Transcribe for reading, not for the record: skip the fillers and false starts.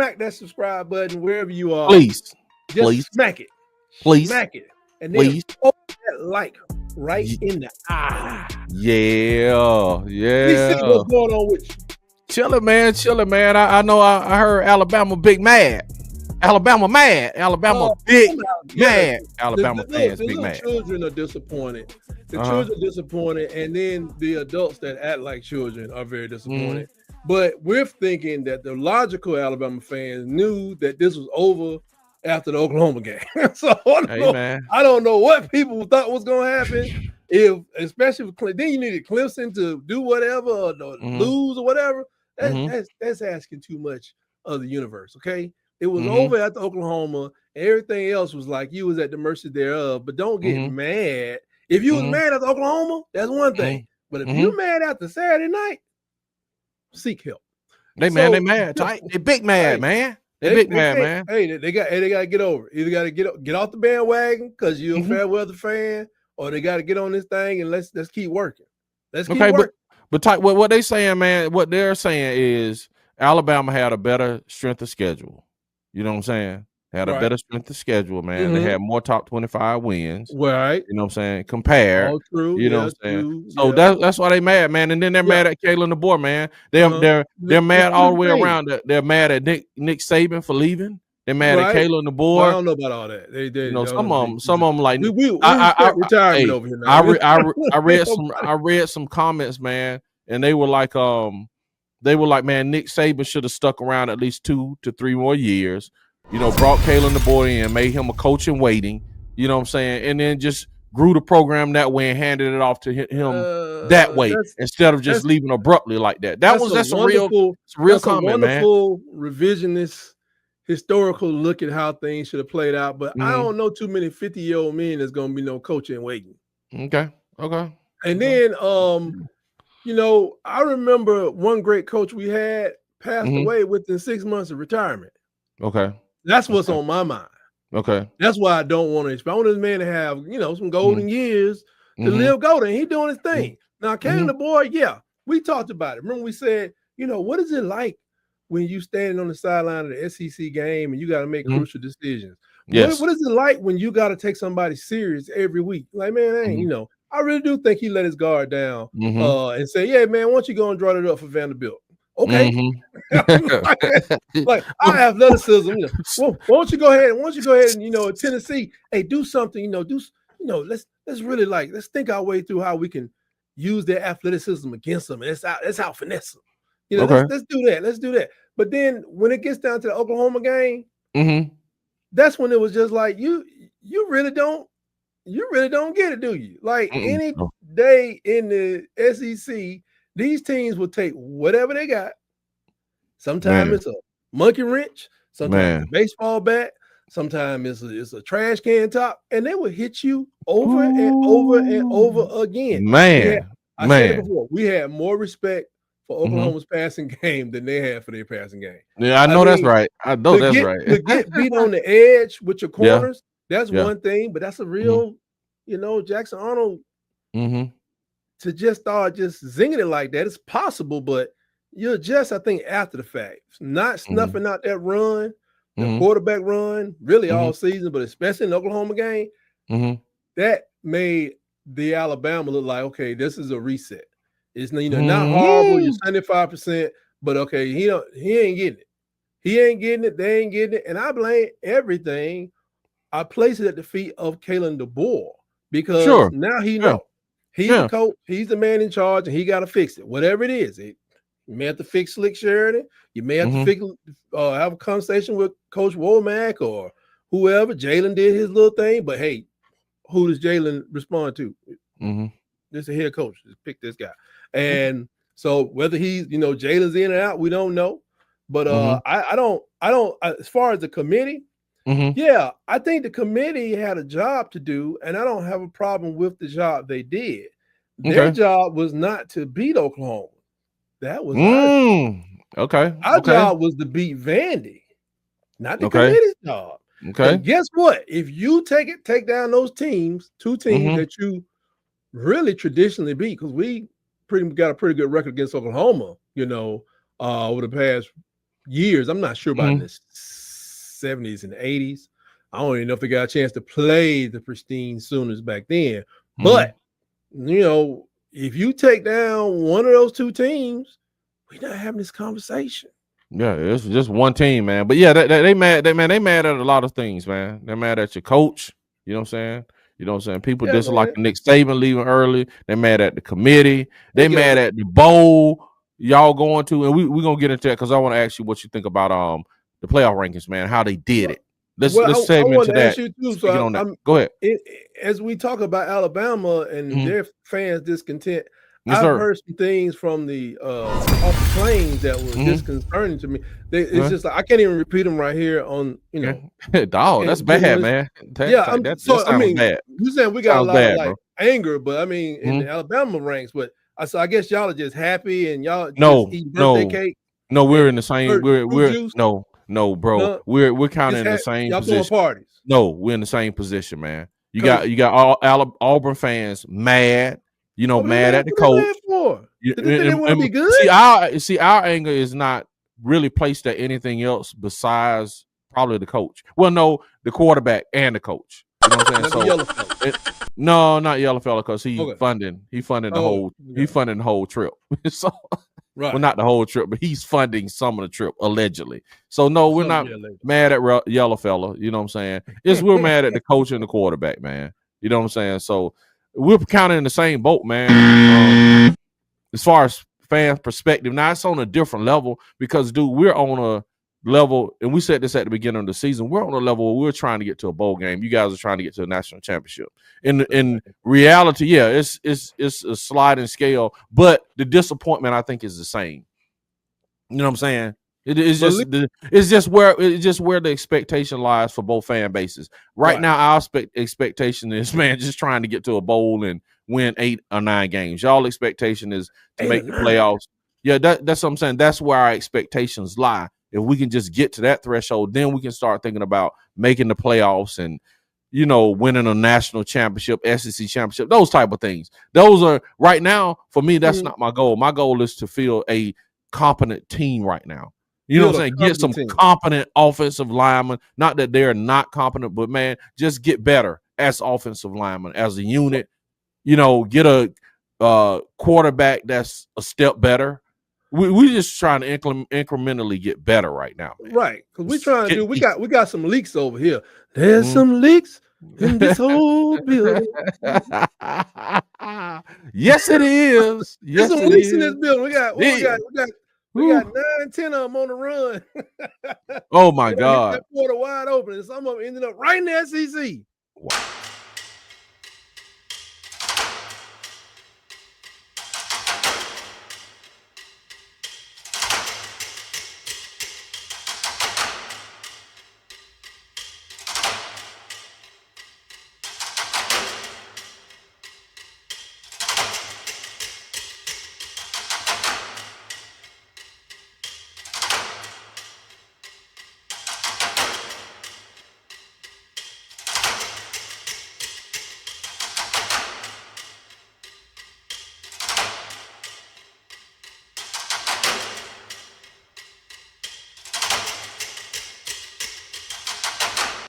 smack that subscribe button wherever you are. Please. Just Please. smack it. Please. Smack it. And then hold that like right in the eye. Yeah. We see what's going on with you. Chilling, man. I know I heard Alabama big mad. Alabama mad. Alabama big mad. Alabama fans big mad. The children are disappointed. The children are disappointed, and then the adults that act like children are very disappointed. But we're thinking that the logical Alabama fans knew that this was over after the Oklahoma game. So I don't know what people thought was going to happen. Especially then you needed Clemson to do whatever or lose or whatever. That's asking too much of the universe. Okay, it was over after Oklahoma. And everything else was like you was at the mercy thereof. But don't get mad. If you was mad after Oklahoma, that's one thing. But if you're mad after Saturday night, seek help. They mad, tight. They big mad, man. They big mad, man. Hey, they got to get over it. Either got to get off the bandwagon because you're a fair weather fan, or they got to get on this thing and let's keep working. Let's keep working. But tight, what they saying, man? What they're saying is Alabama had a better strength of schedule. You know what I'm saying? Had a better strength of schedule, man. They had more top 25 wins. Right. You know what I'm saying? Compare. All true. You know what I'm saying? So that's why they mad, man. And then they're mad at Kalen DeBoer, man. They're mad all the way around. They're mad at Nick Saban for leaving. They're mad at Kalen DeBoer. Well, I don't know about all that. Some of them like we retirement over here now. I read some comments, man, and they were like, man, Nick Saban should have stuck around at least 2 to 3 more years. You know, brought Kalen DeBoer in, made him a coach in waiting. You know what I'm saying? And then just grew the program that way and handed it off to him that way instead of just leaving abruptly like that. That's a real comment, man. Wonderful revisionist historical look at how things should have played out. But I don't know too many 50-year-old men that's going to be no coach in waiting. Okay. And then, you know, I remember one great coach we had passed away within 6 months of retirement. Okay. That's what's on my mind. Okay. That's why I don't want to. I want this man to have, you know, some golden years to live golden. He doing his thing. Now, Kalen DeBoer, we talked about it. Remember we said, you know, what is it like when you standing on the sideline of the SEC game and you got to make crucial decisions? Yes. What is it like when you got to take somebody serious every week? Like, man, you know, I really do think he let his guard down and say, yeah, man, why don't you go and draw it up for Vanderbilt? Okay. like our athleticism, you know. Well, why don't you go ahead and, you know, Tennessee, hey, do something, let's really let's think our way through how we can use their athleticism against them. And let's out finesse them. You know, let's do that. Let's do that. But then when it gets down to the Oklahoma game, that's when it was just like you really don't get it, do you? Like any day in the SEC, these teams will take whatever they got. Sometimes it's a monkey wrench, sometimes a baseball bat, sometimes it's a trash can top, and they will hit you over and over and over again. I said it before, we had more respect for Oklahoma's passing game than they had for their passing game. Yeah, I know that's right. I know that's right. To get beat on the edge with your corners, that's one thing, but that's a real, you know, Jackson Arnold. To just start just zinging it like that, it's possible, but you're just, I think, after the fact, not snuffing out that run, the quarterback run, really all season, but especially in the Oklahoma game, that made the Alabama look like, okay, this is a reset. It's, you know, not horrible, you're 75%, but okay, he ain't getting it. He ain't getting it, they ain't getting it, and I blame everything. I place it at the feet of Kalen DeBoer because now he knows. He's the coach. He's the man in charge, and he got to fix it. Whatever it is, you may have to fix Slick Sheridan. You may have to have a conversation with Coach Womack or whoever. Jalen did his little thing, but hey, who does Jalen respond to? This is a head coach. Just pick this guy. And so whether he's, you know, Jalen's in and out, we don't know. But I don't. As far as the committee. I think the committee had a job to do, and I don't have a problem with the job they did. Their job was not to beat Oklahoma. That was our job was to beat Vandy, not the committee's job. And guess what? If you take down those teams, two teams that you really traditionally beat, because we got a pretty good record against Oklahoma, you know, over the past years. I'm not sure about in the 70s and 80s. I don't even know if they got a chance to play the pristine Sooners back then. But you know, if you take down one of those two teams, we're not having this conversation. Yeah, it's just one team, man. But yeah, they mad. They mad at a lot of things, man. They're mad at your coach. You know what I'm saying? You know what I'm saying? People dislike Nick Saban leaving early. They're mad at the committee. They mad at the bowl y'all going to, and we're gonna get into that because I want to ask you what you think about the playoff rankings, man. How they did it. Let's segment to that. You too, so go ahead. As we talk about Alabama and their fans' discontent, yes, I've heard some things from the off the plains that were disconcerting to me. It's just like I can't even repeat them right here on dog. That's bad, man. That sounds bad. You saying we got a lot of like anger, but I mean in the Alabama ranks, but I guess y'all are just happy and y'all just eat birthday cake. No, we're in the same. We're no, bro. We're kind of in the same position. Parties. No, we're in the same position, man. You got all Auburn fans mad. Mad at the coach. They want to be good. See, our anger is not really placed at anything else besides probably the coach. Well, no, the quarterback and the coach. You know what I'm saying? No, not Yellow Fella, because he funding the whole he funding the whole trip. So right. Well, not the whole trip, but he's funding some of the trip, allegedly. So no, we're not mad at Yellow Fella. You know what I'm saying? We're mad at the coach and the quarterback, man. You know what I'm saying? So we're kind of in the same boat, man. As far as fans' perspective, now it's on a different level because, dude, we're on a level, and we said this at the beginning of the season. We're on a level where we're trying to get to a bowl game. You guys are trying to get to a national championship. In reality, yeah, it's a sliding scale, but the disappointment I think is the same. You know what I'm saying? It's just where the expectation lies for both fan bases. Right now, our expectation is, man, just trying to get to a bowl and win 8 or 9 games. Y'all expectation is to make the playoffs. Yeah, that's what I'm saying. That's where our expectations lie. If we can just get to that threshold, then we can start thinking about making the playoffs and, winning a national championship, SEC championship, those type of things. Those are right now for me. That's not my goal. My goal is to field a competent team right now. You know what I'm saying? Get some competent offensive linemen. Not that they're not competent, but man, just get better as offensive linemen, as a unit. Get a quarterback that's a step better. We just trying to incrementally get better right now, man. Right, because we're trying to do. We got some leaks over here. There's some leaks in this whole building. Yes, it is. Yes, there's some leaks in this building. We got 9, 10 of them on the run. Oh my God! That quarter wide open, and some of them ended up right in the SEC. Wow.